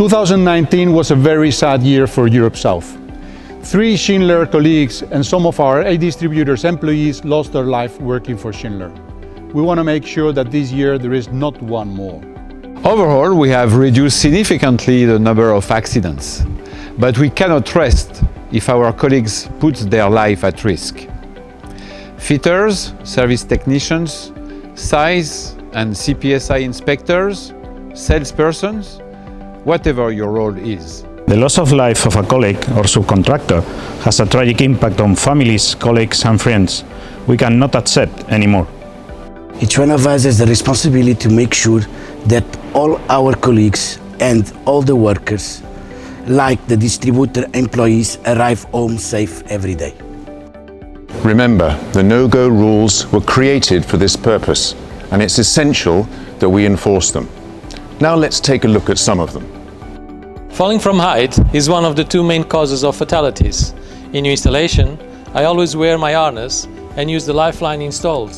2019 was a very sad year for Europe South. 3 Schindler colleagues and some of our aid distributors' employees lost their life working for Schindler. We want to make sure that this year there is not one more. Overall, we have reduced significantly the number of accidents, but we cannot rest if our colleagues put their life at risk. Fitters, service technicians, SAIs and CPSI inspectors, salespersons, whatever your role is. The loss of life of a colleague or subcontractor has a tragic impact on families, colleagues and friends we cannot accept anymore. Each one of us has the responsibility to make sure that all our colleagues and all the workers, like the distributor employees, arrive home safe every day. Remember, the no-go rules were created for this purpose, and it's essential that we enforce them. Now let's take a look at some of them. Falling from height is one of the 2 main causes of fatalities. In new installation, I always wear my harness and use the lifeline installed.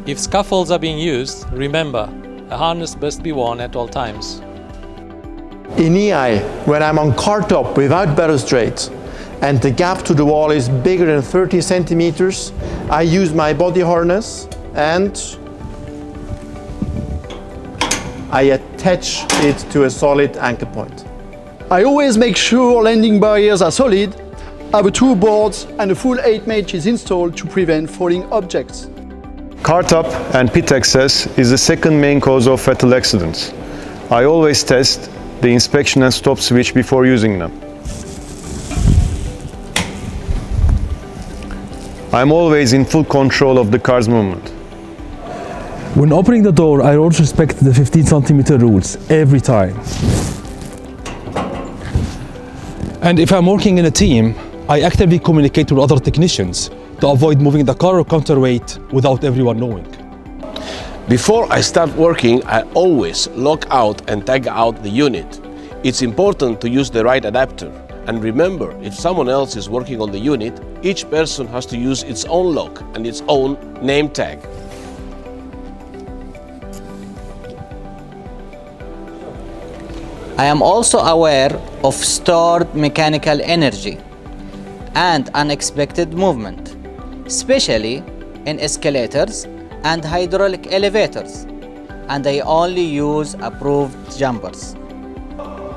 If scaffolds are being used, remember, a harness must be worn at all times. In EI, when I'm on car top without balustrades and the gap to the wall is bigger than 30 centimeters, I use my body harness and I attach it to a solid anchor point. I always make sure landing barriers are solid, have 2 boards and a full 8 mesh is installed to prevent falling objects. Car top and pit access is the second main cause of fatal accidents. I always test the inspection and stop switch before using them. I'm always in full control of the car's movement. When opening the door, I always respect the 15 centimeter rules every time. And if I'm working in a team, I actively communicate with other technicians to avoid moving the car or counterweight without everyone knowing. Before I start working, I always lock out and tag out the unit. It's important to use the right adapter. And remember, if someone else is working on the unit, each person has to use its own lock and its own name tag. I am also aware of stored mechanical energy and unexpected movement, especially in escalators and hydraulic elevators, and I only use approved jumpers.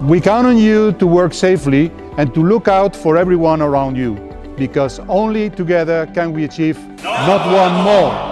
We count on you to work safely and to look out for everyone around you, because only together can we achieve not one more.